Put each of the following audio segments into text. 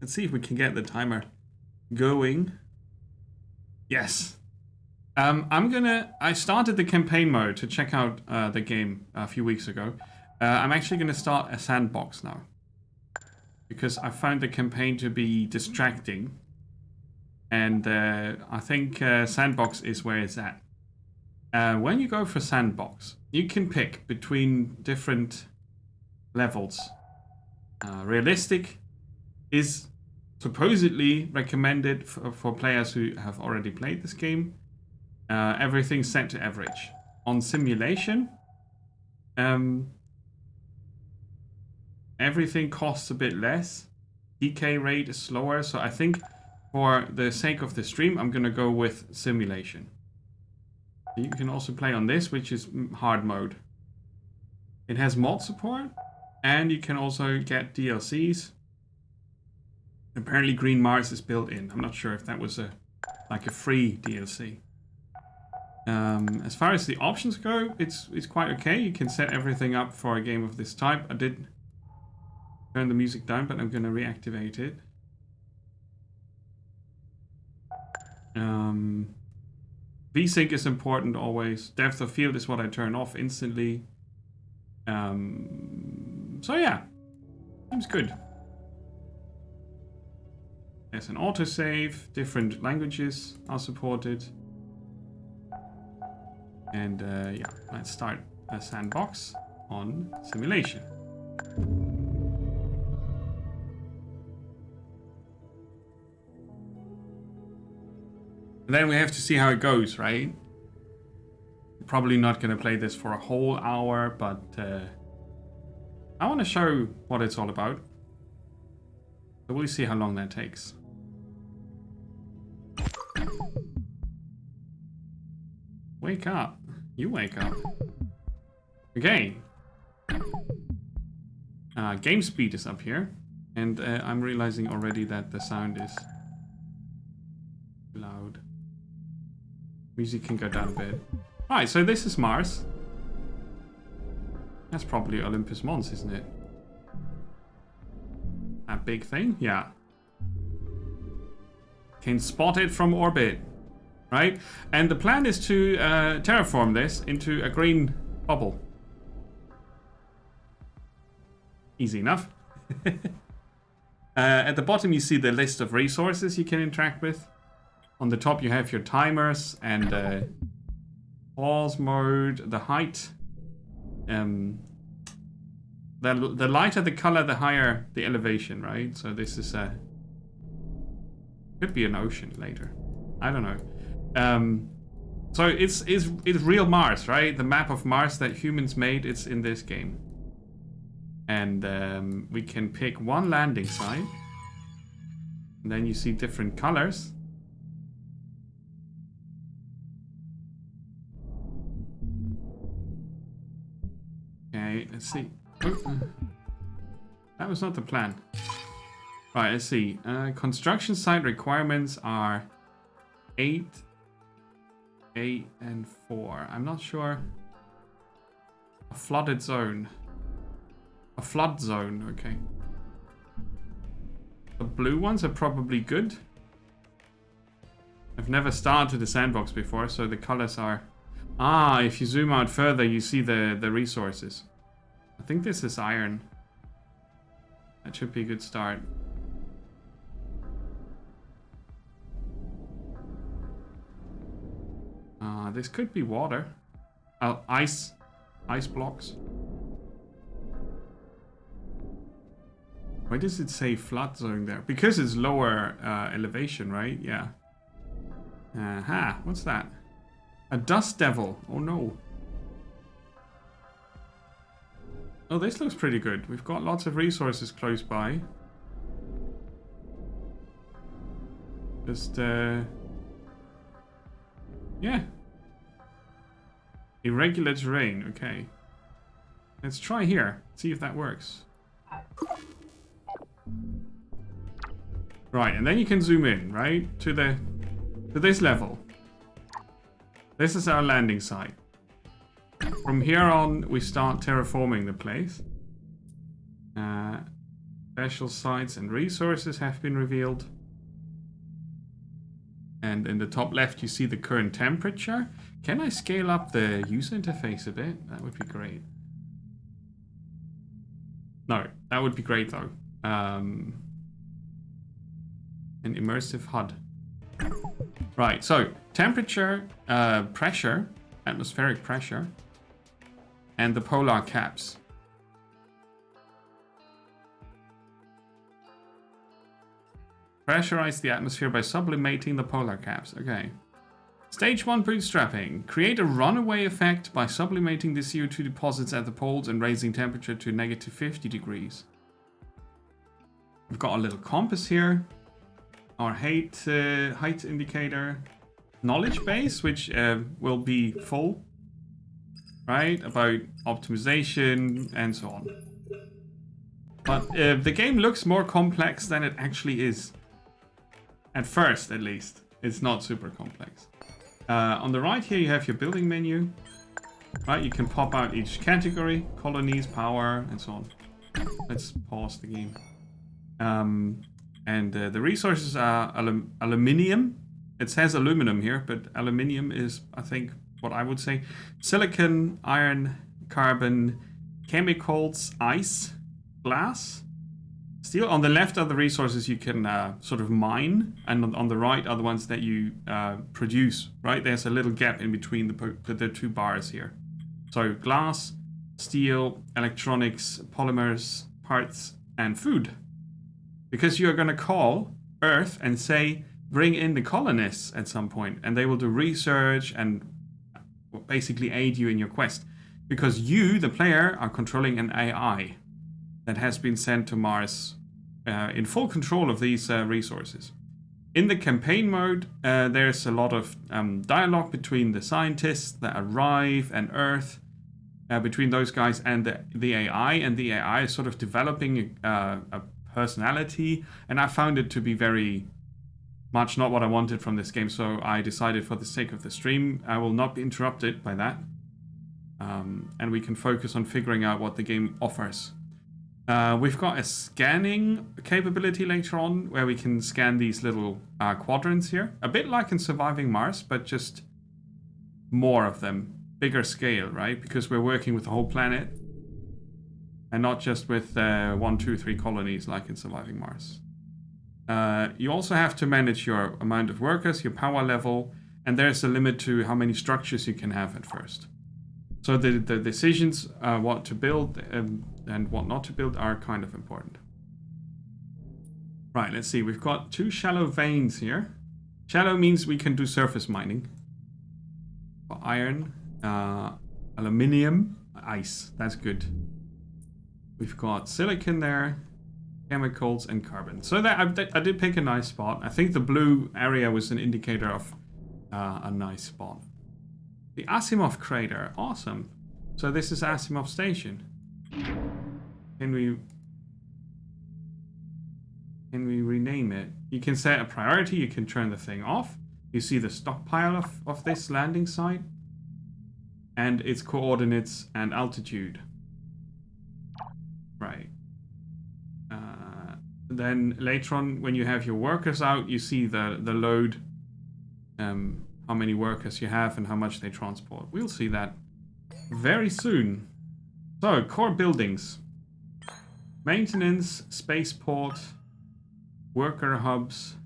Let's see if we can get the timer going. Yes. I started the campaign mode to check out the game a few weeks ago. I'm actually gonna start a sandbox now. Because I found the campaign to be distracting. And I think sandbox is where it's at. When you go for sandbox, you can pick between different levels. Realistic is supposedly recommended for players who have already played this game. Everything's set to average. On simulation, everything costs a bit less. Decay rate is slower, so I think for the sake of the stream, I'm gonna go with simulation. You can also play on this, which is hard mode. It has mod support, and you can also get DLCs. Apparently Green Mars is built in. I'm not sure if that was like a free DLC. As far as the options go, it's quite okay. You can set everything up for a game of this type. I did turn the music down, but I'm going to reactivate it. VSync is important always. Depth of field is what I turn off instantly. So yeah, seems good. There's an autosave, different languages are supported. And yeah, let's start a sandbox on simulation. And then we have to see how it goes, right? Probably not going to play this for a whole hour, but I want to show what it's all about. So we'll see how long that takes. Wake up. You wake up. Okay. Game speed is up here. And I'm realizing already that the sound is loud. Music can go down a bit. Alright, so this is Mars. That's probably Olympus Mons, isn't it? That big thing? Yeah. Can spot it from orbit. Right? And the plan is to terraform this into a green bubble. Easy enough. At the bottom you see the list of resources you can interact with. On the top you have your timers and pause mode, the height. The lighter the color, the higher the elevation, right? So this is could be an ocean later. I don't know. So it's real Mars, right? The map of Mars that humans made, it's in this game. And we can pick one landing site. And then you see different colors. Okay, let's see. Oh, that was not the plan. Right, let's see. Construction site requirements are 8, and 4. I'm not sure. A flooded zone. A flood zone, okay. The blue ones are probably good. I've never started the sandbox before, so the colors are... Ah, if you zoom out further, you see the resources. I think this is iron. That should be a good start. This could be water. Ice blocks. Why does it say flood zone there? Because it's lower elevation, right? Yeah. Aha, what's that? A dust devil. Oh no. Oh, this looks pretty good. We've got lots of resources close by. Just, yeah. Irregular terrain, okay. Let's try here, see if that works. Right, and then you can zoom in, right? To this level. This is our landing site. From here on, we start terraforming the place. Special sites and resources have been revealed. And in the top left, you see the current temperature. Can I scale up the user interface a bit? That would be great. No, that would be great though. An immersive HUD. Right, so temperature, pressure, atmospheric pressure, and the polar caps. Pressurize the atmosphere by sublimating the polar caps. Okay. Stage 1 bootstrapping. Create a runaway effect by sublimating the CO2 deposits at the poles and raising temperature to negative 50 degrees. We've got a little compass here. Our height indicator. Knowledge base, which will be full. Right? About optimization and so on. But the game looks more complex than it actually is. At first, at least. It's not super complex. On the right here, you have your building menu. Right, you can pop out each category. Colonies, power, and so on. Let's pause the game. And the resources are aluminium. It says aluminum here, but aluminium is, I think, what I would say. Silicon, iron, carbon, chemicals, ice, glass, steel. On the left are the resources you can sort of mine, and on the right are the ones that you produce, right? There's a little gap in between the two bars here. So glass, steel, electronics, polymers, parts, and food. Because you're going to call Earth and say, bring in the colonists at some point, and they will do research and basically aid you in your quest. Because you, the player, are controlling an AI that has been sent to Mars in full control of these resources. In the campaign mode, there's a lot of dialogue between the scientists that arrive and Earth, between those guys and the AI, and the AI is sort of developing a personality, and I found it to be very much not what I wanted from this game, so I decided for the sake of the stream, I will not be interrupted by that, and we can focus on figuring out what the game offers. We've got a scanning capability later on, where we can scan these little quadrants here, a bit like in Surviving Mars, but just more of them, bigger scale, right? Because we're working with the whole planet, and not just with 1, 2, 3 colonies like in Surviving Mars. You also have to manage your amount of workers, your power level, and there's a limit to how many structures you can have at first. So the decisions what to build and what not to build are kind of important. Right, let's see. We've got 2 shallow veins here. Shallow means we can do surface mining. For iron, aluminium, ice. That's good. We've got silicon there, chemicals, and carbon. So that I did pick a nice spot. I think the blue area was an indicator of a nice spot. The Asimov crater, awesome. So this is Asimov station. Can we rename it? You can set a priority, you can turn the thing off. You see the stockpile of this landing site and its coordinates and altitude. Right. Then later on, when you have your workers out, you see the load, how many workers you have and how much they transport. We'll see that very soon. So, core buildings. Maintenance, spaceport, worker hubs,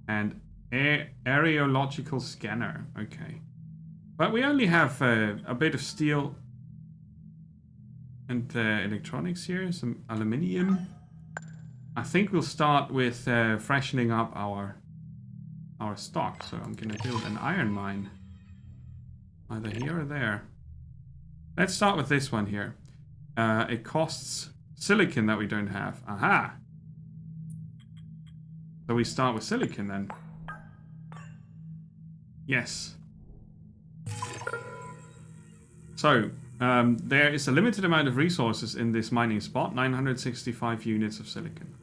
and aerological scanner. Okay. But we only have a bit of steel and electronics here, some aluminium. I think we'll start with freshening up our stock. So I'm gonna build an iron mine, either here or there. Let's start with this one here. It costs silicon that we don't have. Aha! So we start with silicon then. Yes. So there is a limited amount of resources in this mining spot, 965 units of silicon.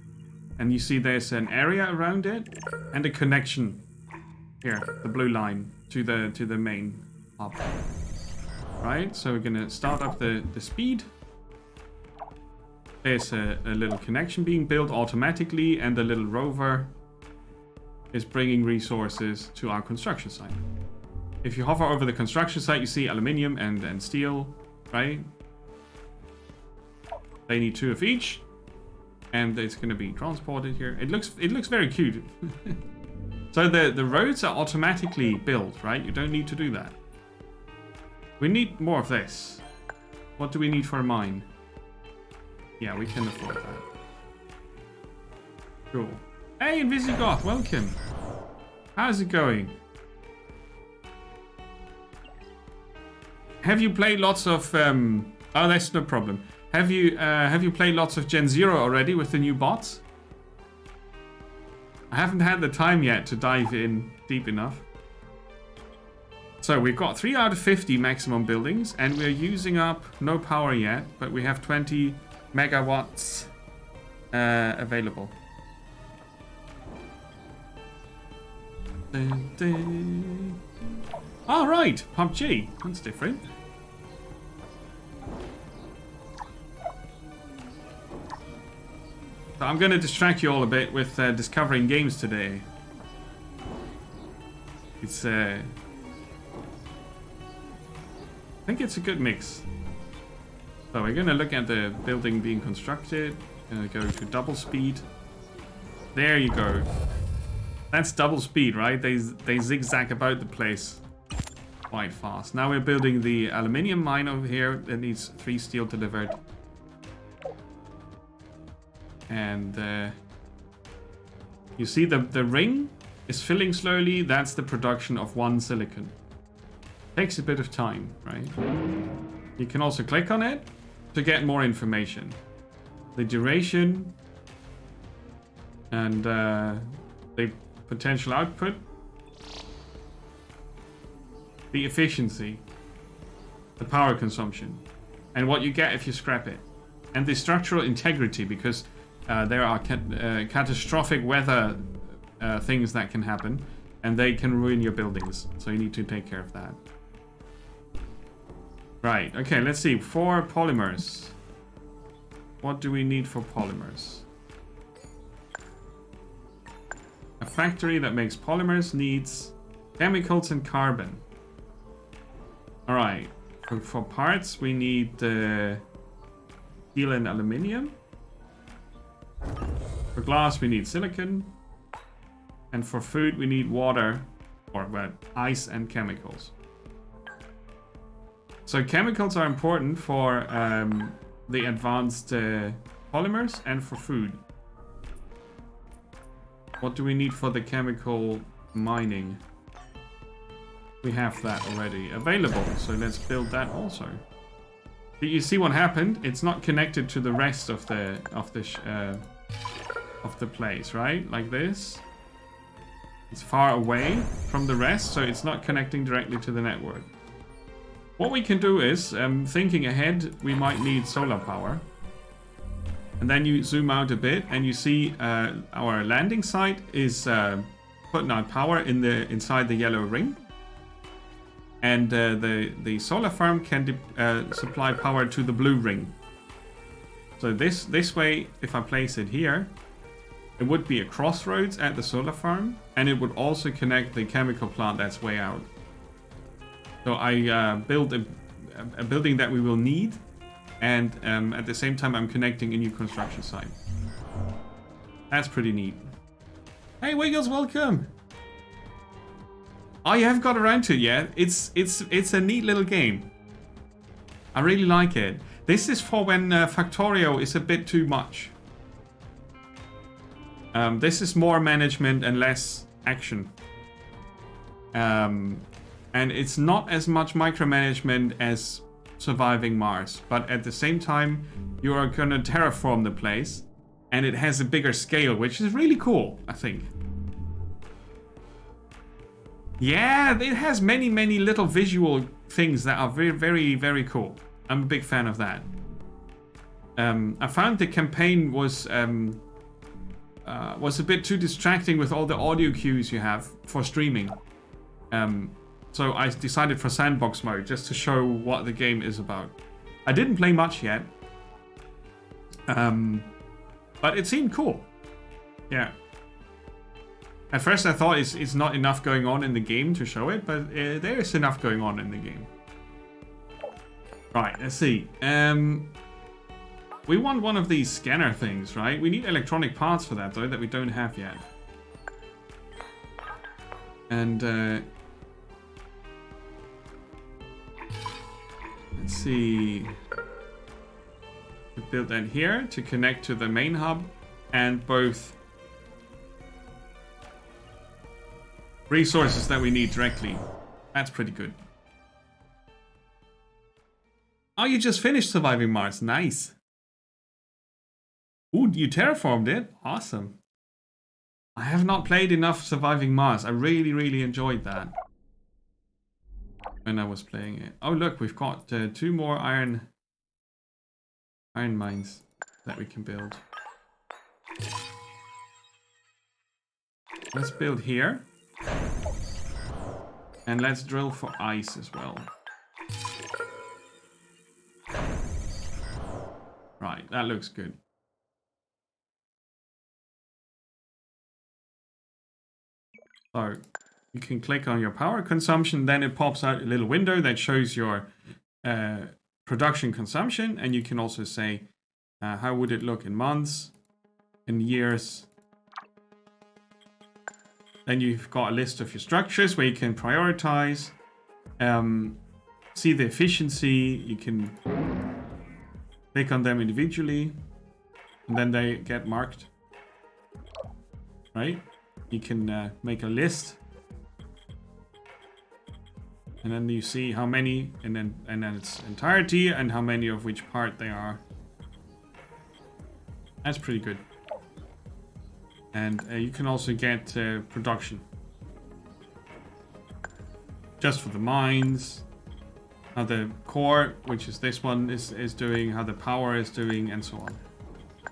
And you see there's an area around it and a connection here, the blue line, to the main hub. Right, so we're gonna start up the speed. There's a little connection being built automatically, and the little rover is bringing resources to our construction site. If you hover over the construction site, you see aluminium and steel, right? They need 2 of each, and it's going to be transported here. It looks very cute. So the roads are automatically built, right? You don't need to do that. We need more of this. What do we need for a mine? Yeah, we can afford that. Cool. Hey, Invisigoth, welcome. How's it going? Have you played lots of... oh, that's no problem. Have you played lots of Gen 0 already with the new bots? I haven't had the time yet to dive in deep enough. So we've got 3 out of 50 maximum buildings, and we're using up no power yet, but we have 20 megawatts available. All right, PUBG. That's different. So I'm going to distract you all a bit with discovering games today. It's I think it's a good mix. So we're going to look at the building being constructed. Go to double speed. There you go. That's double speed, right? They zigzag about the place quite fast. Now we're building the aluminium mine over here that needs 3 steel delivered. And you see the ring is filling slowly. That's the production of 1 silicon. Takes a bit of time, right? You can also click on it to get more information. The duration and the potential output. The efficiency. The power consumption. And what you get if you scrap it. And the structural integrity, because there are catastrophic weather things that can happen, and they can ruin your buildings. So you need to take care of that. Right, okay, let's see. For polymers. What do we need for polymers? A factory that makes polymers needs chemicals and carbon. Alright, for parts we need steel and aluminium. For glass we need silicon. And for food we need water, or well, ice and chemicals. So chemicals are important for the advanced polymers and for food. What do we need for the chemical mining? We have that already available, so let's build that also. You see what happened? It's not connected to the rest of the place, right? Like this. It's far away from the rest, so it's not connecting directly to the network. What we can do is, thinking ahead, we might need solar power. And then you zoom out a bit and you see our landing site is putting out power inside the yellow ring. And the solar farm can supply power to the blue ring. So this way, if I place it here, it would be a crossroads at the solar farm, and it would also connect the chemical plant that's way out. So I build a building that we will need, and at the same time I'm connecting a new construction site. That's pretty neat. Hey Wiggles, welcome! Oh, you haven't got around to it yet. It's a neat little game. I really like it. This is for when Factorio is a bit too much. This is more management and less action. And it's not as much micromanagement as surviving Mars. But at the same time, you are going to terraform the place. And it has a bigger scale, which is really cool, I think. Yeah, it has many, many little visual things that are very, very, very cool. I'm a big fan of that. I found the campaign was a bit too distracting with all the audio cues you have for streaming. So I decided for sandbox mode, just to show what the game is about. I didn't play much yet. But it seemed cool. Yeah. At first I thought it's not enough going on in the game to show it, but there is enough going on in the game. Right, let's see. We want one of these scanner things, right? We need electronic parts for that, though, that we don't have yet. And, let's see. We build that here to connect to the main hub, and both resources that we need directly. That's pretty good. Oh, you just finished Surviving Mars. Nice. Ooh, you terraformed it? Awesome. I have not played enough Surviving Mars. I really, really enjoyed that when I was playing it. Oh, look, we've got 2 more iron mines that we can build. Let's build here. And let's drill for ice as well. Right, that looks good. So you can click on your power consumption, then it pops out a little window that shows your production consumption, and you can also say how would it look in months, in years. Then you've got a list of your structures where you can prioritize, see the efficiency. You can click on them individually, and then they get marked. Right? You can make a list, and then you see how many, and then its entirety, and how many of which part they are. That's pretty good. And you can also get production. Just for the mines, how the core, which is this one, is doing, how the power is doing, and so on.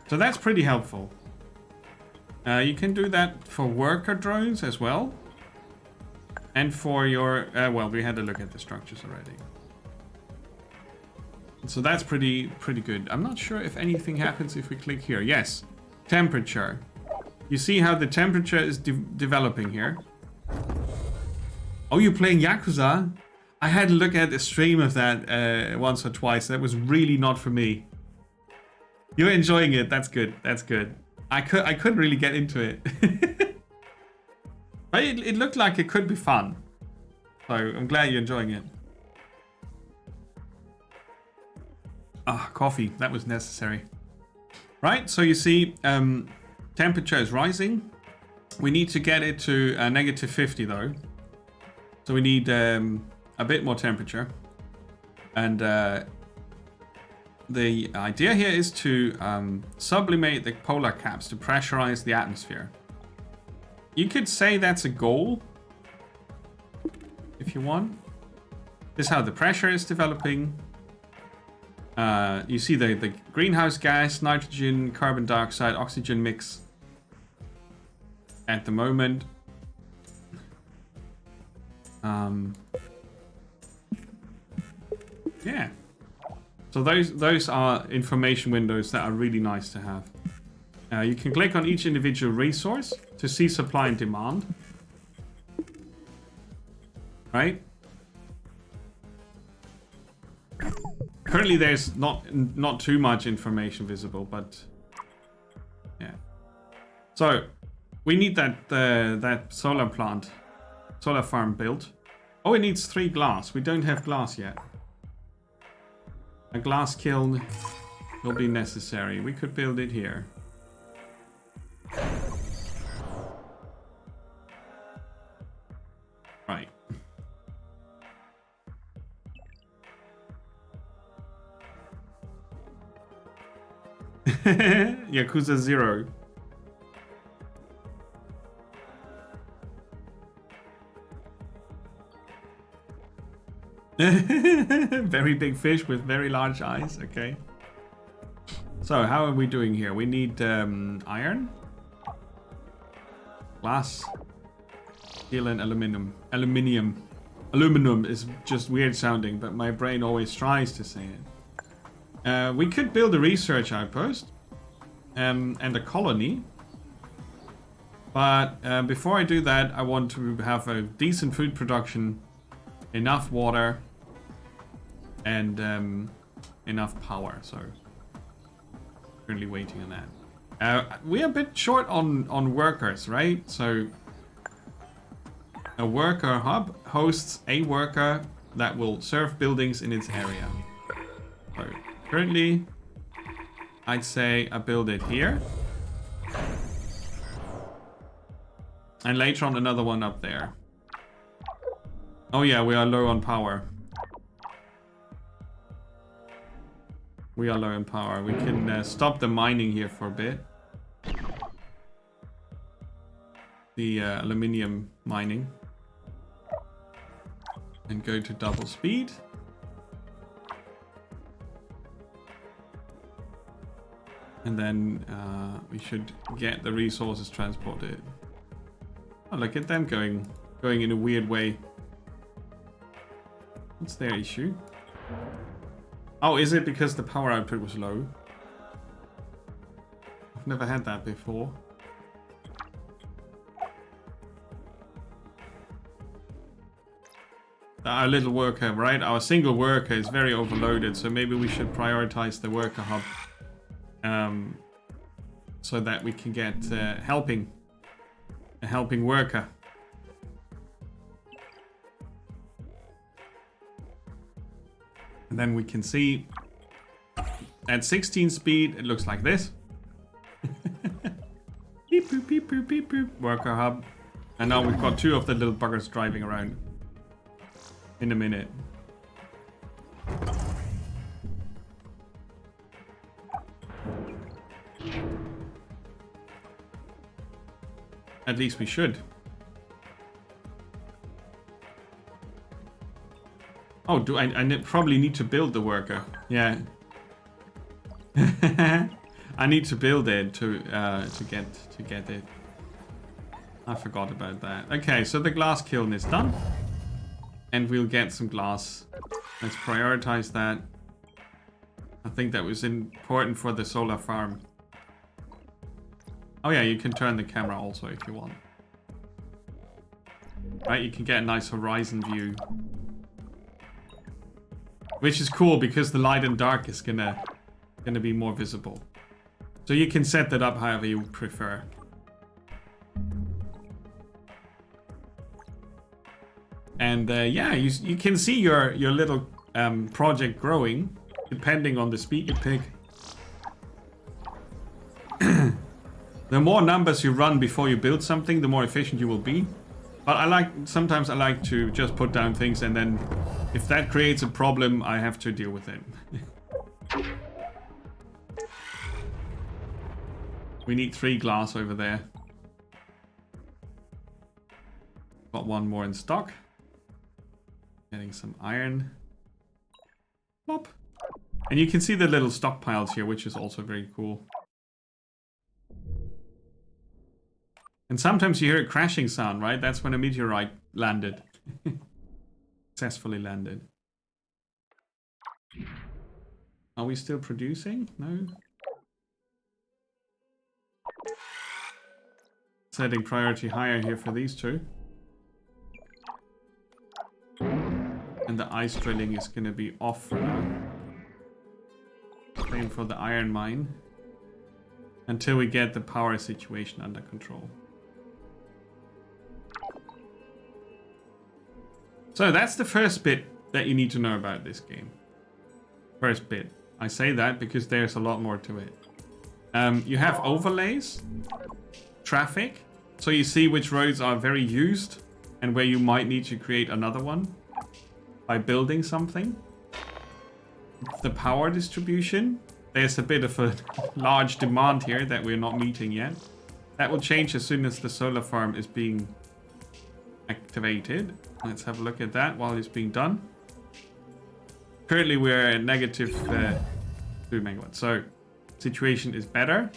So that's pretty helpful. You can do that for worker drones as well. And for your, well, we had a look at the structures already. So that's pretty good. I'm not sure if anything happens if we click here. Yes, temperature. You see how the temperature is developing here. Oh, you're playing Yakuza? I had a look at a stream of that once or twice. That was really not for me. You're enjoying it. That's good. That's good. I couldn't really get into it. But it looked like it could be fun. So I'm glad you're enjoying it. Ah, coffee. That was necessary. Right, so you see temperature is rising. We need to get it to -50 though. So we need a bit more temperature. And the idea here is to sublimate the polar caps to pressurize the atmosphere. You could say that's a goal, if you want. This is how the pressure is developing. You see the greenhouse gas, nitrogen, carbon dioxide, oxygen mix at the moment. Yeah. So those are information windows that are really nice to have. You can click on each individual resource to see supply and demand. Right? Currently there's not too much information visible, but yeah. So we need that solar farm built. Oh, it needs 3 glass. We don't have glass yet. A glass kiln will be necessary. We could build it here. Right. Yakuza 0. Very big fish with very large eyes. Okay. So how are we doing here? We need iron, glass, steel, and aluminum. Aluminum is just weird sounding, but my brain always tries to say it. We could build a research outpost. and a colony. But before I do that, I want to have a decent food production, enough water, and enough power. So currently waiting on that. We're a bit short on workers, right? So a worker hub hosts a worker that will serve buildings in its area. So currently, I'd say I build it here. And later on another one up there. Oh yeah, we are low on power. We are low on power. We can stop the mining here for a bit. The aluminium mining. And go to double speed. And then we should get the resources transported. Oh, look at them going in a weird way. What's their issue? Oh, is it because the power output was low? I've never had that before. Our little worker, right? Our single worker is very overloaded, so maybe we should prioritize the worker hub. So that we can get a helping worker. And then we can see at 16 speed, it looks like this. Beep, boop, beep, boop, beep, boop. Worker hub. And now we've got 2 of the little buggers driving around. In a minute. At least we should. Oh, do I probably need to build the worker? Yeah. I need to build it to get it. I forgot about that. Okay, so the glass kiln is done. And we'll get some glass. Let's prioritize that. I think that was important for the solar farm. Oh yeah, you can turn the camera also if you want. Right, you can get a nice horizon view. Which is cool because the light and dark is gonna be more visible. So you can set that up however you prefer. And yeah, you can see your little project growing depending on the speed you pick. The more numbers you run before you build something, the more efficient you will be. But sometimes I like to just put down things, and then if that creates a problem, I have to deal with it. We need 3 glass over there. Got 1 more in stock. Getting some iron. Plop. And you can see the little stockpiles here, which is also very cool. And sometimes you hear a crashing sound, right? That's when a meteorite landed. Successfully landed. Are we still producing? No. Setting priority higher here for these 2. And the ice drilling is going to be off for now. Same for the iron mine. Until we get the power situation under control. So that's the first bit that you need to know about this game. First bit. I say that because there's a lot more to it. You have overlays, traffic, so you see which roads are very used and where you might need to create another one by building something. The power distribution, there's a bit of a large demand here that we're not meeting yet. That will change as soon as the solar farm is being activated. Let's have a look at that while it's being done. Currently we're at negative 2 megawatts, so situation is better.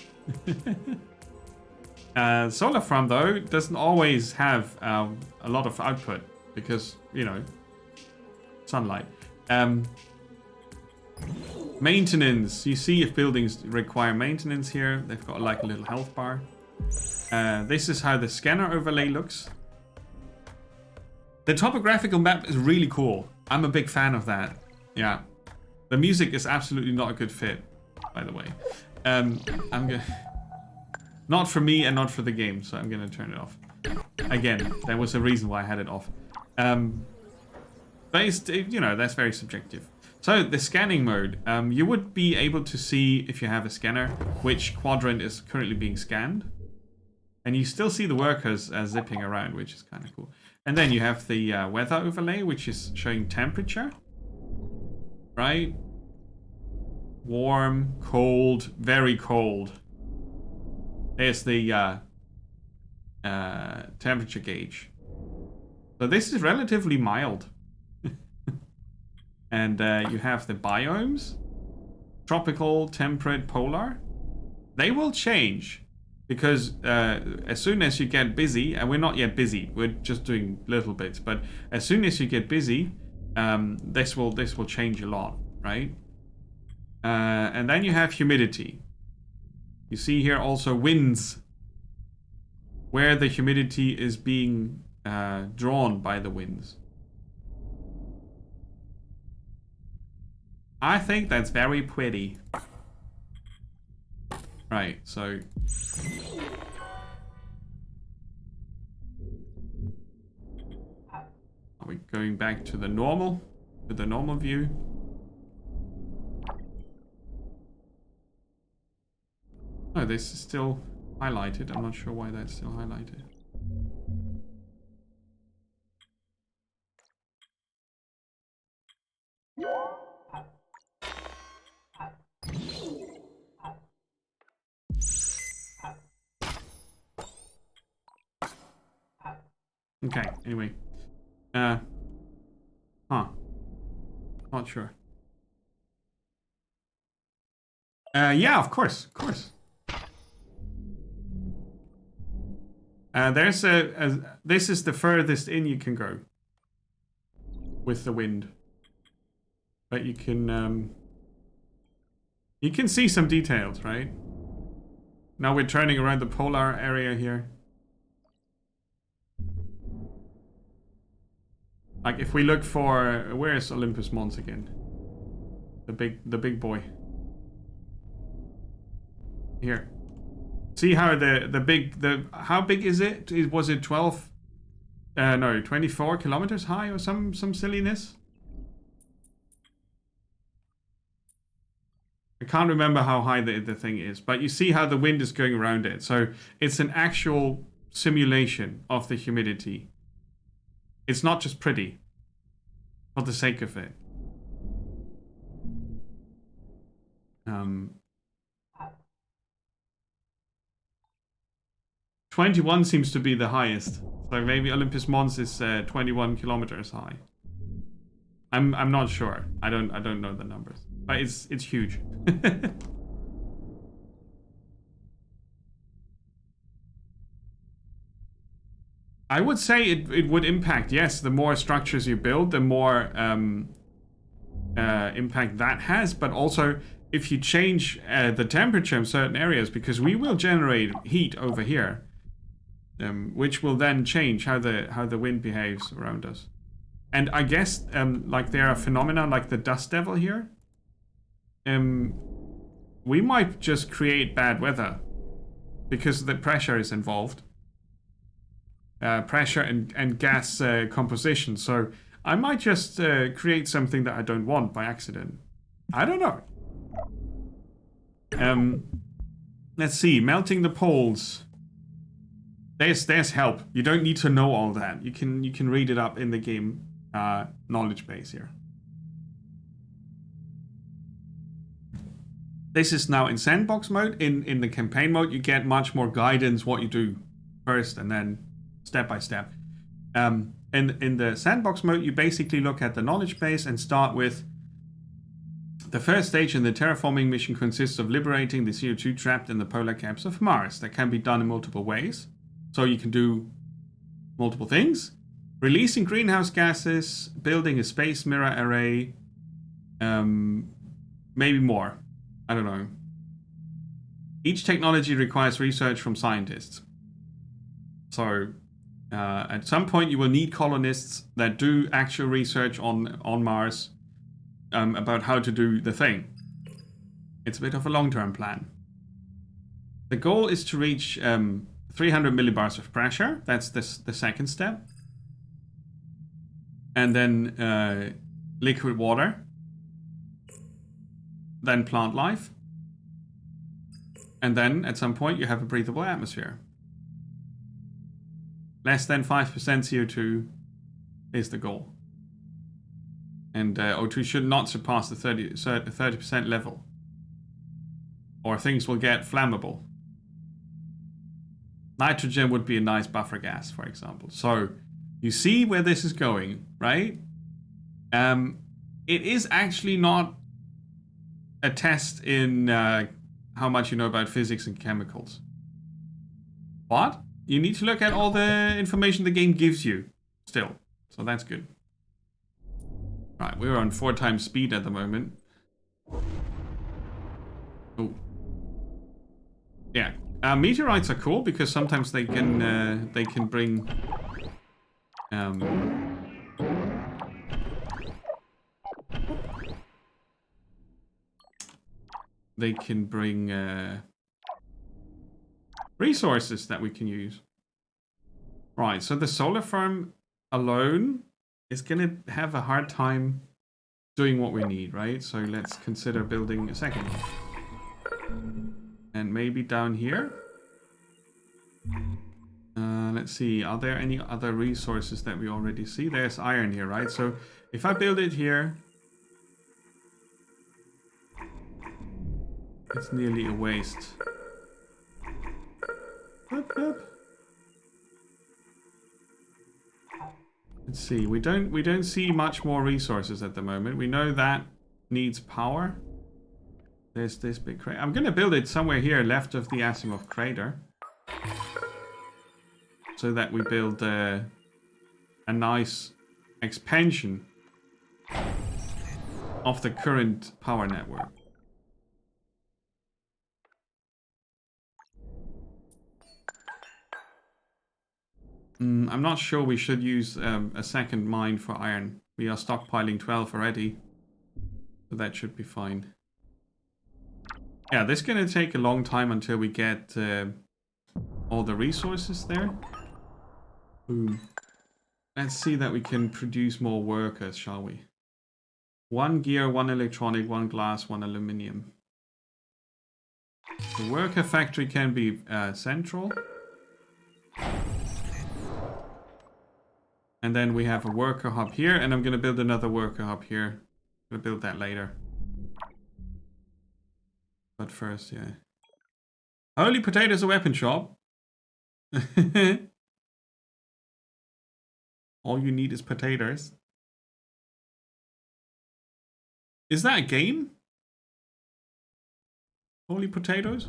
Solar farm though doesn't always have a lot of output because, you know, sunlight. Maintenance. You see if buildings require maintenance here. They've got like a little health bar. This is how the scanner overlay looks. The topographical map is really cool. I'm a big fan of that. Yeah. The music is absolutely not a good fit, by the way. I'm gonna... Not for me and not for the game, so I'm gonna turn it off. Again, there was a reason why I had it off. But it's, you know, that's very subjective. So the scanning mode, you would be able to see, if you have a scanner, which quadrant is currently being scanned. And you still see the workers zipping around, which is kind of cool. And then you have the weather overlay, which is showing temperature. Right? Warm, cold, very cold. There's the temperature gauge. So this is relatively mild. And you have the biomes. Tropical, temperate, polar. They will change. Because as soon as you get busy, and we're not yet busy, we're just doing little bits, but as soon as you get busy, this will change a lot, right? And then you have humidity. You see here also winds, where the humidity is being drawn by the winds. I think that's very pretty. Right, so... Are we going back to the normal view? Oh, this is still highlighted. I'm not sure why that's still highlighted. Okay, anyway. Not sure. Yeah, of course. There's this is the furthest in you can go with the wind. But you can see some details, right? Now we're turning around the polar area here. Like if we look for, where is Olympus Mons again? The big boy. Here. See how how big is it? Was it 12? No, 24 kilometers high or some silliness? I can't remember how high the thing is, but you see how the wind is going around it. So it's an actual simulation of the humidity. It's not just pretty for the sake of it. 21 seems to be the highest. So maybe Olympus Mons is 21 kilometers high. I'm not sure. I don't know the numbers, but it's huge. I would say it would impact. Yes, the more structures you build, the more impact that has. But also, if you change the temperature in certain areas, because we will generate heat over here, which will then change how the wind behaves around us. And I guess like there are phenomena like the dust devil here. We might just create bad weather because the pressure is involved. Pressure and gas composition. So I might just create something that I don't want by accident. I don't know. Let's see. Melting the poles. There's help. You don't need to know all that. You can read it up in the game knowledge base here. This is now in sandbox mode. In the campaign mode, you get much more guidance what you do first and then step by step. In the sandbox mode, you basically look at the knowledge base and start with the first stage in the terraforming mission consists of liberating the CO2 trapped in the polar caps of Mars. That can be done in multiple ways. So you can do multiple things. Releasing greenhouse gases, building a space mirror array, Maybe more. I don't know. Each technology requires research from scientists. So at some point you will need colonists that do actual research on Mars about how to do the thing. It's a bit of a long-term plan. The goal is to reach 300 millibars of pressure. That's the second step. And then liquid water. Then plant life. And then at some point you have a breathable atmosphere. Less than 5% CO2 is the goal. And O2 should not surpass the 30% level. Or things will get flammable. Nitrogen would be a nice buffer gas, for example. So you see where this is going, right? It is actually not a test in how much you know about physics and chemicals. But you need to look at all the information the game gives you still. So that's good. Right, we're on 4 times speed at the moment. Oh. Yeah. Meteorites are cool because sometimes they can bring resources that we can use. Right, so the solar farm alone is gonna have a hard time doing what we need, right? So let's consider building a second one. And maybe down here. Let's see, are there any other resources that we already see? There's iron here, right? So if I build it here, it's nearly a waste. Let's see, we don't see much more resources at the moment. We know that needs power. There's this big crater. I'm gonna build it somewhere here left of the Asimov crater. So that we build a nice expansion of the current power network. I'm not sure we should use a second mine for iron. We are stockpiling 12 already. So that should be fine. Yeah, this is going to take a long time until we get all the resources there. Boom. Let's see that we can produce more workers, shall we? 1 gear, 1 electronic, 1 glass, 1 aluminium. The worker factory can be central. And then we have a worker hub here, and I'm going to build another worker hub here. I'm going to build that later. But first, yeah. Holy potatoes, a weapon shop. All you need is potatoes. Is that a game? Holy potatoes?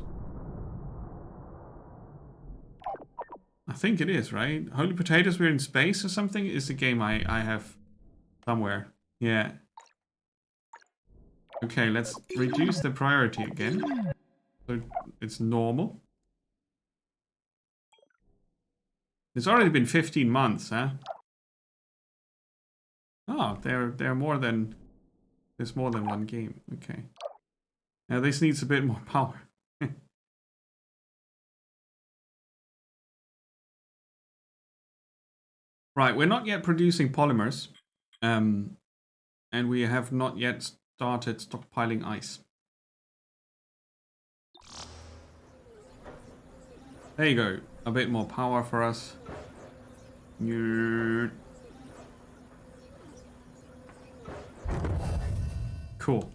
I think it is, right? Holy potatoes, we're in space or something? Is a game I have somewhere. Yeah. Okay, let's reduce the priority again. So it's normal. It's already been 15 months, huh? Oh, they're more than... There's more than one game. Okay. Now this needs a bit more power. Right, we're not yet producing polymers. And we have not yet started stockpiling ice. There you go. A bit more power for us. Cool.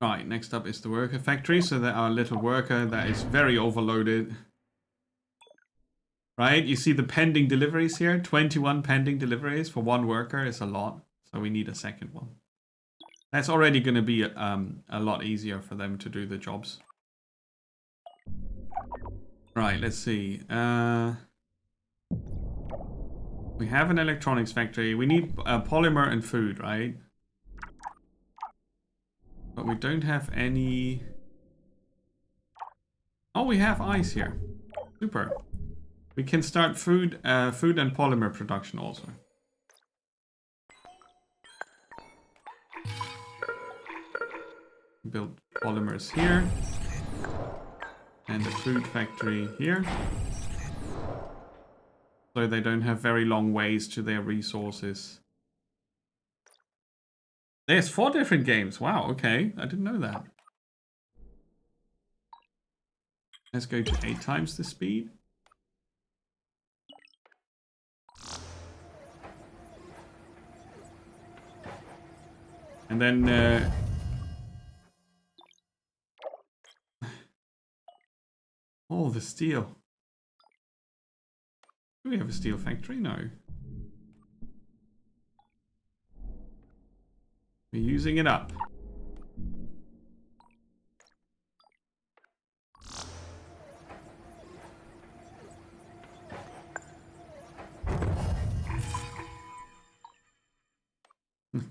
Right, next up is the worker factory. So that our little worker that is very overloaded. Right, you see the pending deliveries here? 21 pending deliveries for one worker is a lot. So we need a second one. That's already going to be a lot easier for them to do the jobs. Right, let's see. We have an electronics factory. We need polymer and food, right? But we don't have any... Oh, we have ice here. Super. We can start food and polymer production also. Build polymers here. And a food factory here. So they don't have very long ways to their resources. There's 4 different games. Wow, okay. I didn't know that. Let's go to 8 times the speed. And then... oh, the steel. Do we have a steel factory? No. We're using it up.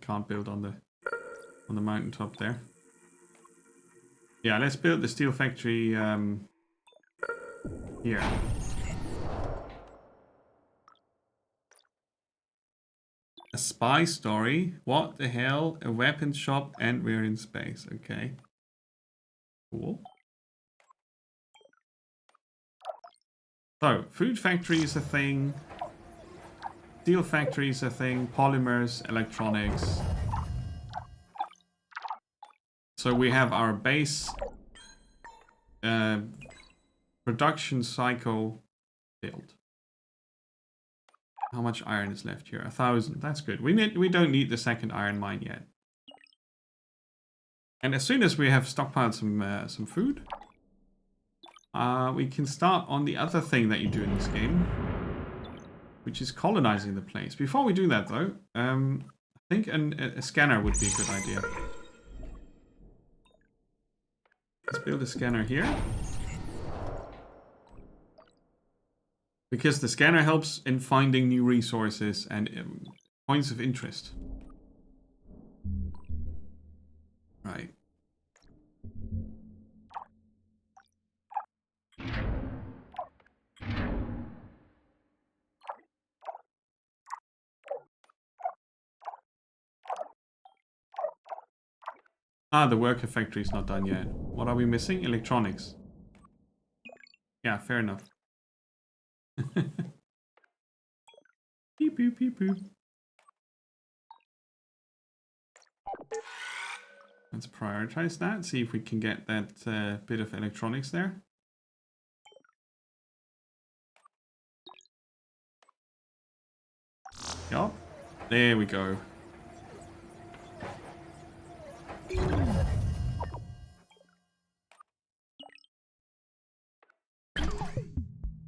Can't build on the mountaintop there. Yeah, let's build the steel factory here. A spy story? What the hell? A weapons shop and we're in space. Okay. Cool. So, food factory is a thing. Steel factory is a thing. Polymers, electronics. So we have our base production cycle built. How much iron is left here? 1,000. That's good. We don't need the second iron mine yet. And as soon as we have stockpiled some food, we can start on the other thing that you do in this game, which is colonizing the place. Before we do that, though, I think a scanner would be a good idea. Let's build a scanner here. Because the scanner helps in finding new resources and points of interest. Right. Ah, the worker factory is not done yet. What are we missing? Electronics. Yeah, fair enough. Beep, beep, beep, beep. Let's prioritize that. See if we can get that bit of electronics there. Yup. There we go.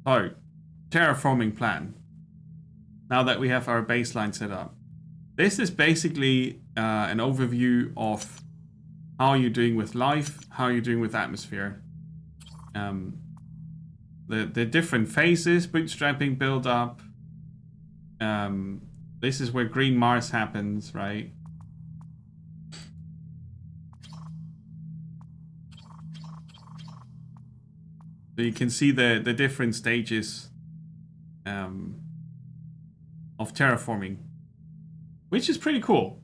Oh, terraforming plan. Now that we have our baseline set up. This is basically an overview of how you're doing with life, how you're doing with atmosphere. The different phases, bootstrapping, build up. This is where Green Mars happens, right? So you can see the different stages of terraforming, which is pretty cool.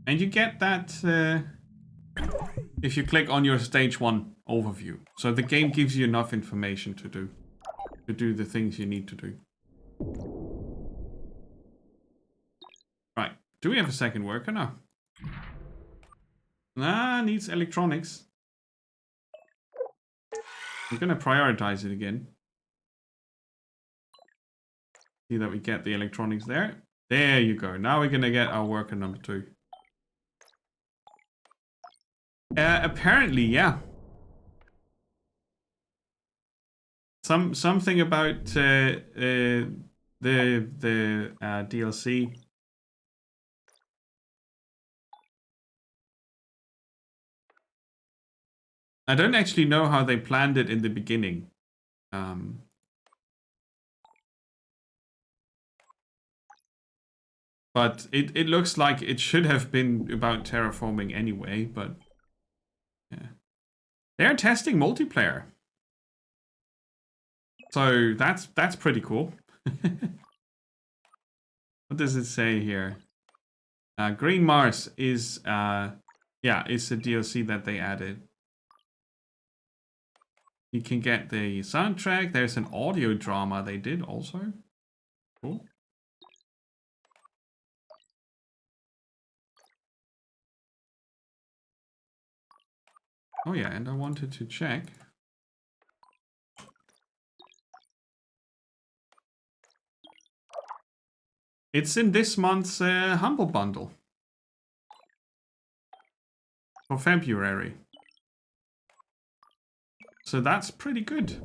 And you get that if you click on your stage 1 overview. So the game gives you enough information to do the things you need to do. Right. Do we have a second worker now? Nah, needs electronics. I'm gonna prioritize it again. See that we get the electronics there. There you go. Now we're gonna get our worker number 2. Apparently, yeah. Something about the DLC. I don't actually know how they planned it in the beginning. But it looks like it should have been about terraforming anyway, but They're testing multiplayer. So that's pretty cool. What does it say here? Green Mars is it's a DLC that they added. You can get the soundtrack. There's an audio drama they did also. Cool. Oh yeah, and I wanted to check. It's in this month's Humble Bundle. For February. So that's pretty good.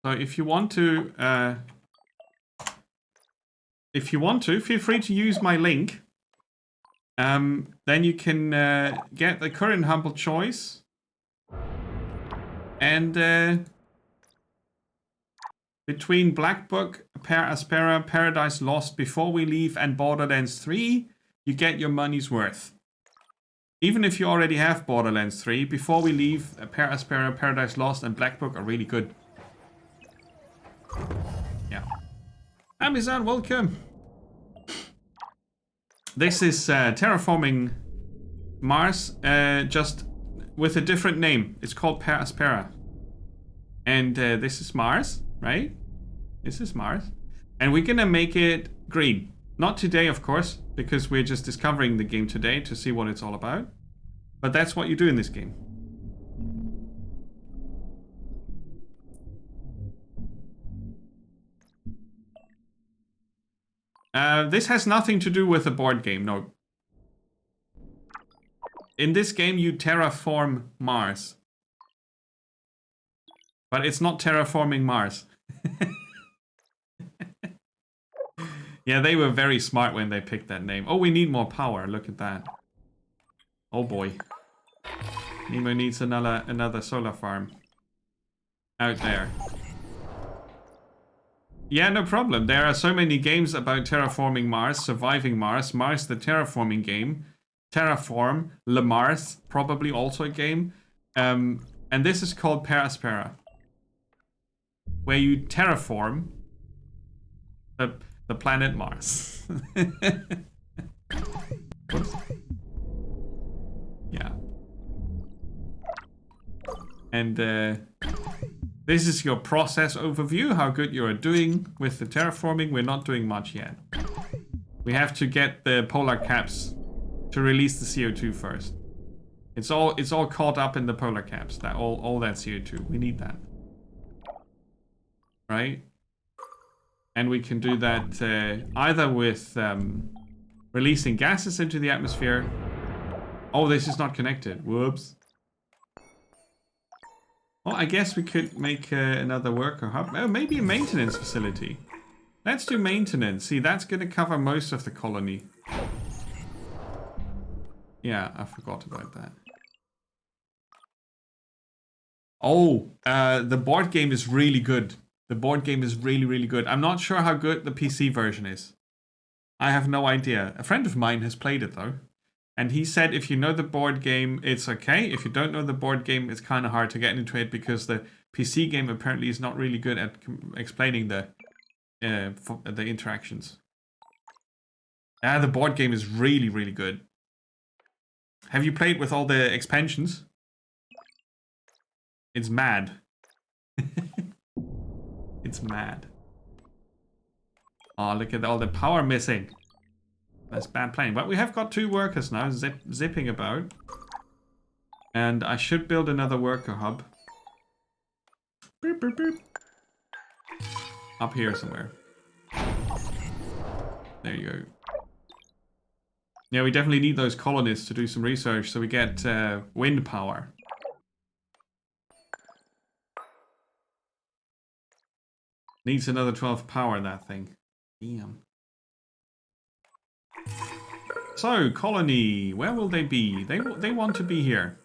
So if you want to, feel free to use my link. Then you can get the current Humble Choice. And between Black Book, Aspera, Paradise Lost, Before We Leave, and Borderlands 3, you get your money's worth. Even if you already have Borderlands 3, Before We Leave, Aspera, Paradise Lost, and Black Book are really good. Yeah. Amazon, welcome! This is Terraforming Mars, just with a different name. It's called Aspera. And this is Mars, right? This is Mars. And we're gonna make it green. Not today, of course, because we're just discovering the game today to see what it's all about. But that's what you do in this game. This has nothing to do with the board game, no. In this game, you terraform Mars. But it's not terraforming Mars. Yeah, they were very smart when they picked that name. Oh, we need more power. Look at that. Oh boy. Nemo needs another solar farm. Out there. Yeah, no problem. There are so many games about terraforming Mars, surviving Mars, Mars the terraforming game, Terraform, Le Mars, probably also a game. And this is called Aspera, where you terraform the planet Mars. Yeah. And this is your process overview, how good you are doing with the terraforming. We're not doing much yet. We have to get the polar caps to release the CO2 first. It's all caught up in the polar caps, that all that CO2. We need that. Right? And we can do that either with releasing gases into the atmosphere. Oh, this is not connected. Whoops. Well, I guess we could make another worker hub. Oh, maybe a maintenance facility. Let's do maintenance. See, that's going to cover most of the colony. Yeah, I forgot about that. Oh, the board game is really good. The board game is really, really good. I'm not sure how good the PC version is. I have no idea. A friend of mine has played it, though. And he said if you know the board game, it's okay. If you don't know the board game, it's kind of hard to get into it because the PC game apparently is not really good at explaining the interactions. The board game is really, really good. Have you played with all the expansions? It's mad. It's mad. Oh, look at all the power missing. That's bad playing. But we have got 2 workers now zipping about. And I should build another worker hub. Boop, boop, boop. Up here somewhere. There you go. Yeah, we definitely need those colonists to do some research so we get wind power. Needs another 12 power, that thing. Damn. So, colony, where will they be? They want to be here.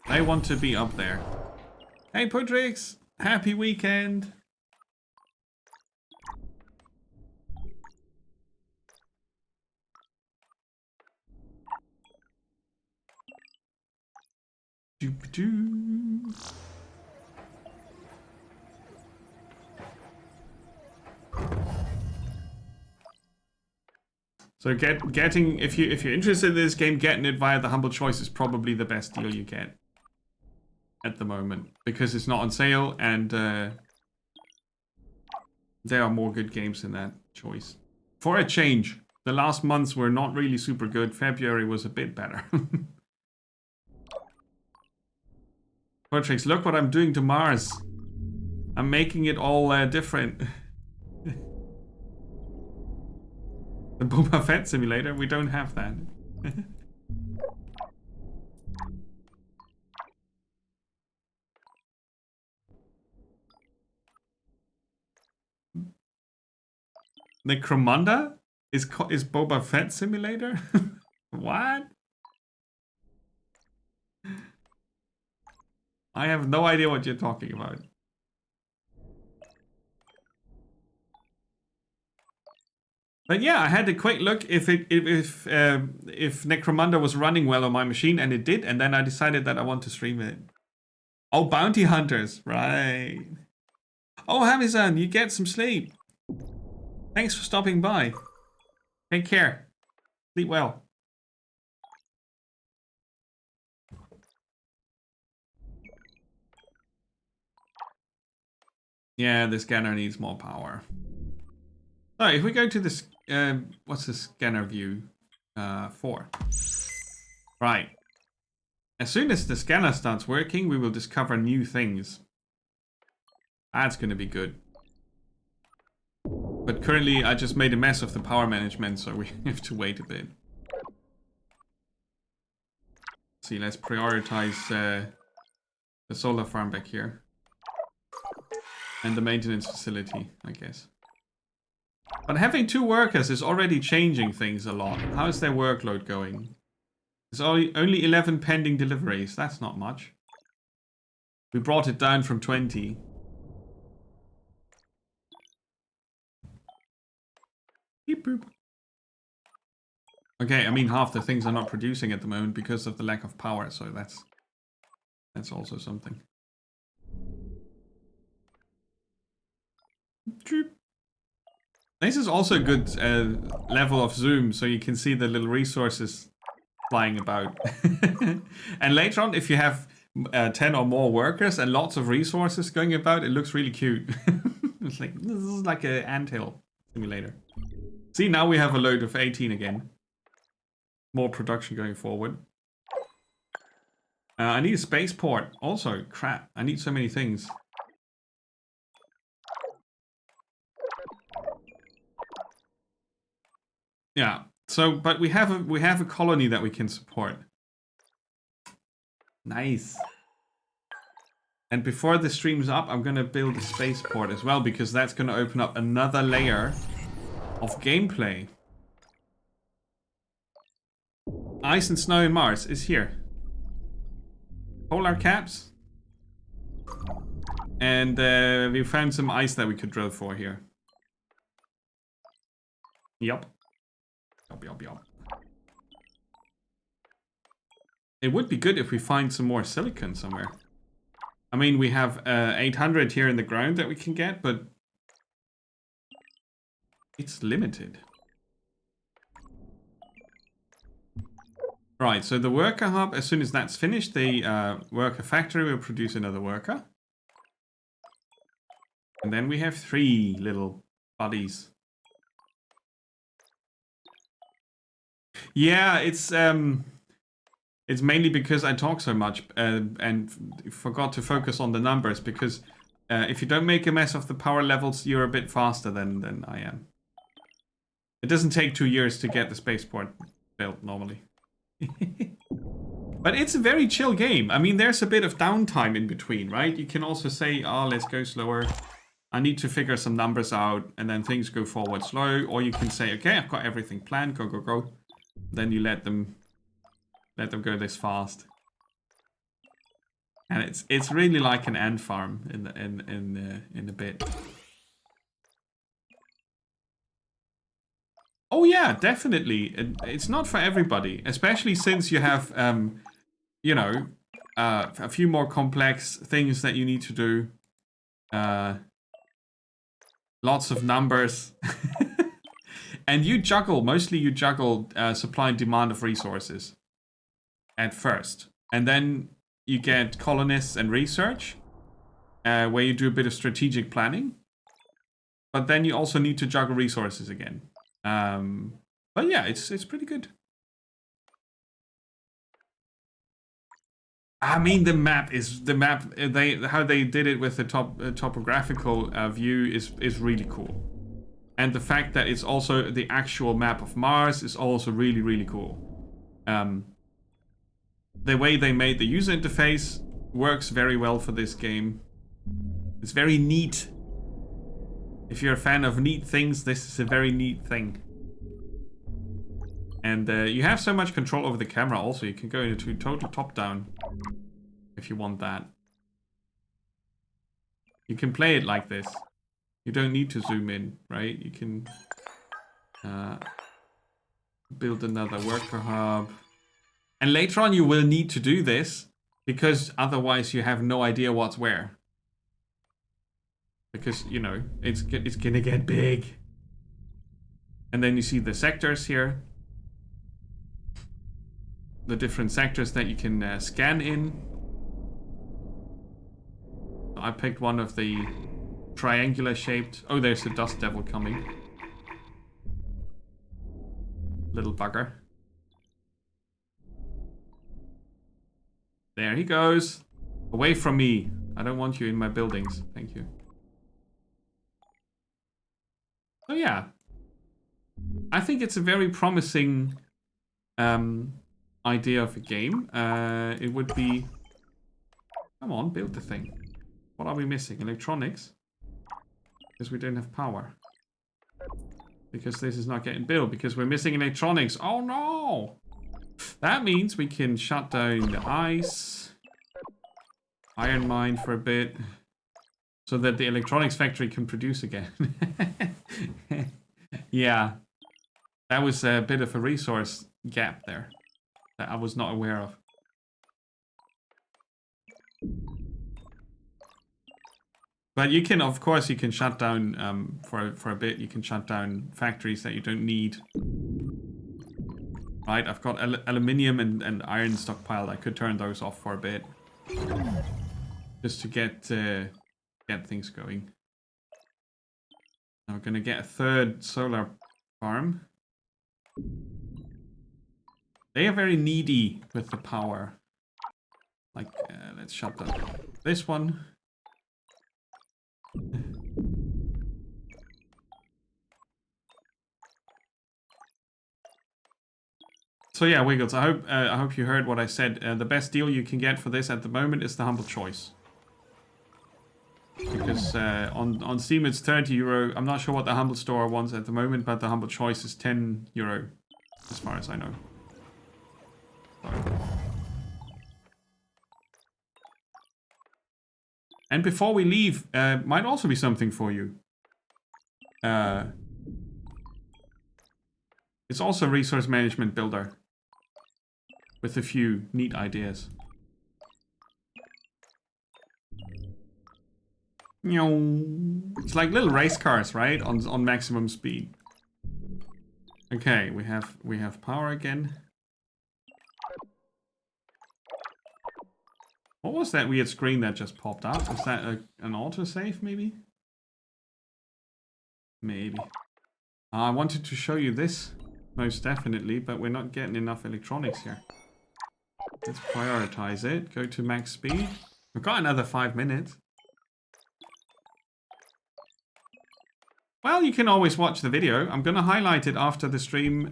They want to be up there. Hey, Putrix! Happy weekend! Doo-doo. So getting if you're interested in this game, getting it via the Humble Choice is probably the best deal you get at the moment because it's not on sale and there are more good games in that choice. For a change, the last months were not really super good. February was a bit better. Portrix, look what I'm doing to Mars. I'm making it all different. The Boba Fett simulator, we don't have that. Necromunda is Boba Fett simulator? What? I have no idea what you're talking about. But yeah, I had a quick look if Necromunda was running well on my machine, and it did, and then I decided that I want to stream it. Oh, bounty hunters, right? Oh, Hamizan, you get some sleep. Thanks for stopping by. Take care. Sleep well. Yeah, the scanner needs more power. So if we go to this, what's the scanner view? 4. Right. As soon as the scanner starts working, we will discover new things. That's going to be good. But currently, I just made a mess of the power management, so we have to wait a bit. See, let's prioritize the solar farm back here. And the maintenance facility, I guess. But having 2 workers is already changing things a lot. How is their workload going? There's only 11 pending deliveries. That's not much. We brought it down from 20. Beep boop. Okay, I mean half the things are not producing at the moment because of the lack of power, so that's also something. This is also a good level of zoom, so you can see the little resources flying about. And later on, if you have 10 or more workers and lots of resources going about, it looks really cute. It's like, this is like an anthill simulator. See, now we have a load of 18 again. More production going forward. I need a spaceport. Also, crap, I need so many things. Yeah. So, but we have a colony that we can support. Nice. And before the stream's up, I'm gonna build a spaceport as well because that's gonna open up another layer of gameplay. Ice and snow in Mars is here. Polar caps. And we found some ice that we could drill for here. Yup. Yup. It would be good if we find some more silicon somewhere. I mean, we have 800 here in the ground that we can get, but it's limited. Right, so the worker hub, as soon as that's finished, the worker factory will produce another worker. And then we have 3 little buddies. Yeah, it's mainly because I talk so much and forgot to focus on the numbers, because if you don't make a mess of the power levels, you're a bit faster than I am. It doesn't take 2 years to get the spaceport built normally. But it's a very chill game. I mean, there's a bit of downtime in between, right? You can also say, oh, let's go slower. I need to figure some numbers out, and then things go forward slow. Or you can say, okay, I've got everything planned, go. Then you let them go this fast. And it's really like an ant farm in a bit. Oh yeah, definitely. It's not for everybody, especially since you have, you know, a few more complex things that you need to do. Lots of numbers. And you juggle, mostly you juggle supply and demand of resources at first. And then you get colonists and research, where you do a bit of strategic planning. But then you also need to juggle resources again. But yeah, it's pretty good. I mean, the map, how they did it with the topographical view is really cool. And the fact that it's also the actual map of Mars is also really, really cool. The way they made the user interface works very well for this game. It's very neat. If you're a fan of neat things, this is a very neat thing. And you have so much control over the camera also. You can go into total top-down if you want that. You can play it like this. You don't need to zoom in, right? You can build another worker hub. And later on you will need to do this, because otherwise you have no idea what's where. Because, you know, it's gonna get big. And then you see the sectors here. The different sectors that you can scan in. I picked one of the triangular shaped... Oh, there's the dust devil coming. Little bugger. There he goes. Away from me. I don't want you in my buildings. Thank you. So yeah. I think it's a very promising idea of a game. It would be... Come on, build the thing. What are we missing? Electronics? Because we don't have power. Because this is not getting built. Because we're missing electronics. Oh no! That means we can shut down the ice. Iron mine for a bit. So that the electronics factory can produce again. Yeah. That was a bit of a resource gap there. That I was not aware of. But you can, of course, you can shut down, for a bit, you can shut down factories that you don't need. Right, I've got aluminium and iron stockpiled. I could turn those off for a bit. Just to get things going. Now we're gonna get a third solar farm. They are very needy with the power. Like, let's shut down this one. So yeah, Wiggles, I hope you heard what I said. The best deal you can get for this at the moment is the Humble Choice. Because on Steam it's €30. I'm not sure what the Humble Store wants at the moment, but the Humble Choice is €10, as far as I know. So. And before we leave, might also be something for you. It's also a resource management builder. With a few neat ideas. It's like little race cars, right? On maximum speed. Okay, we have power again. What was that weird screen that just popped up? Was that an autosave, maybe? Maybe. I wanted to show you this, most definitely, but we're not getting enough electronics here. Let's prioritize it. Go to max speed. We've got another 5 minutes. Well, you can always watch the video. I'm going to highlight it after the stream.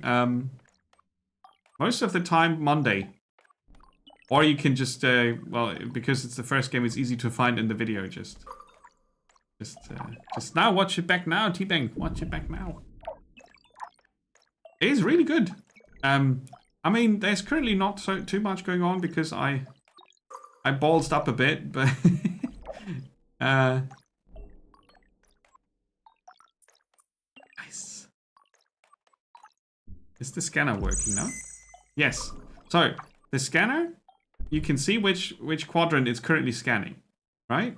Most of the time, Monday. Or you can just, well, because it's the first game, it's easy to find in the video. Just now, watch it back now, T-Bang. Watch it back now. It is really good. I mean, there's currently not too much going on because I ballsed up a bit, but nice. Is the scanner working now? Yes. So the scanner, you can see which quadrant it's currently scanning, right?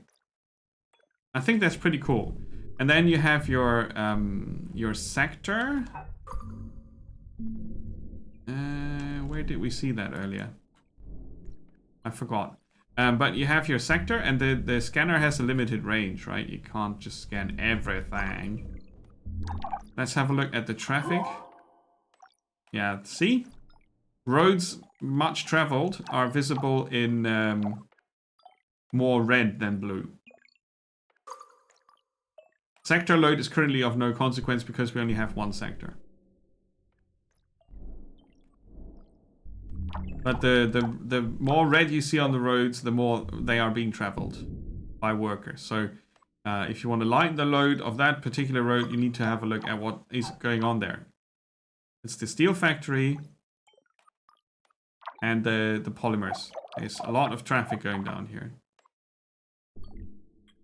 I think that's pretty cool. And then you have your sector. Where did we see that earlier? I forgot. But you have your sector, and the scanner has a limited range, right? You can't just scan everything. Let's have a look at the traffic. Yeah, see? Roads much traveled are visible in more red than blue. Sector load is currently of no consequence because we only have one sector. But the more red you see on the roads, the more they are being traveled by workers. So if you want to lighten the load of that particular road, you need to have a look at what is going on there. It's the steel factory and the polymers. There's a lot of traffic going down here.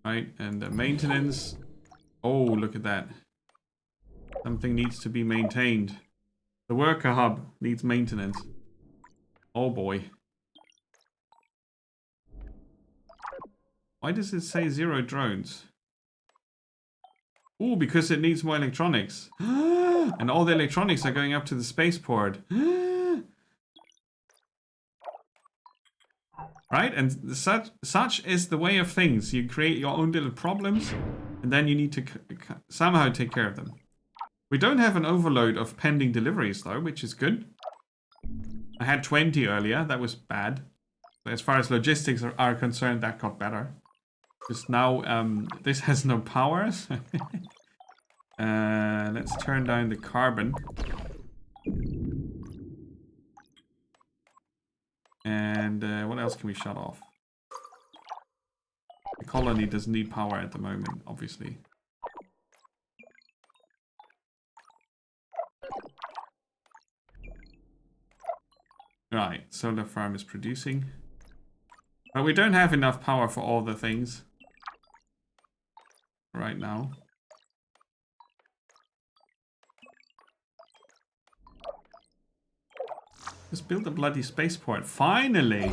Right, and the maintenance. Oh, look at that. Something needs to be maintained. The worker hub needs maintenance. Oh boy. Why does it say 0 drones? Oh, because it needs more electronics. And all the electronics are going up to the spaceport. Right? And such is the way of things. You create your own little problems, and then you need to somehow take care of them. We don't have an overload of pending deliveries, though, which is good. I had 20 earlier. That was bad. But as far as logistics are concerned, that got better. Because now this has no power. Let's turn down the carbon. And what else can we shut off? The colony doesn't need power at the moment, obviously. Right, solar farm is producing. But we don't have enough power for all the things right now. Just build a bloody spaceport. Finally!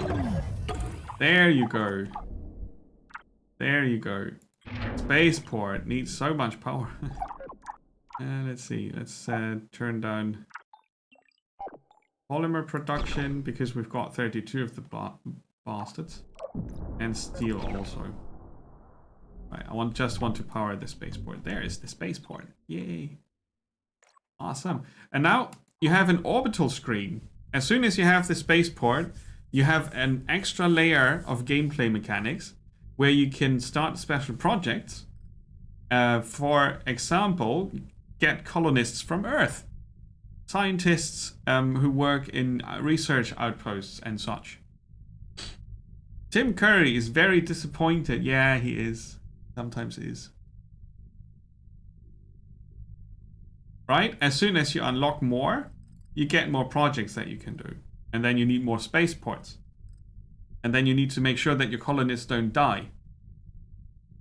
There you go. There you go. Spaceport needs so much power. Let's see. Let's turn down polymer production because we've got 32 of the bastards. And steel also. Right, I just want to power the spaceport. There is the spaceport. Yay. Awesome. And now you have an orbital screen. As soon as you have the spaceport, you have an extra layer of gameplay mechanics where you can start special projects. For example, get colonists from Earth. Scientists who work in research outposts and such. Tim Curry is very disappointed. Yeah, he is. Sometimes he is. Right? As soon as you unlock more, you get more projects that you can do. And then you need more spaceports. And then you need to make sure that your colonists don't die.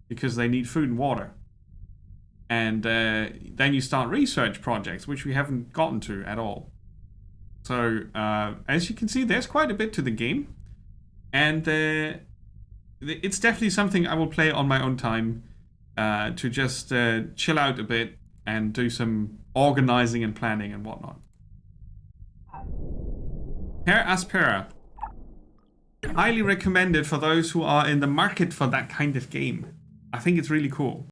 Because they need food and water. And then you start research projects, which we haven't gotten to at all. So, as you can see, there's quite a bit to the game. And it's definitely something I will play on my own time. To just chill out a bit and do some organizing and planning and whatnot. Here, Aspera. Highly recommended for those who are in the market for that kind of game. I think it's really cool.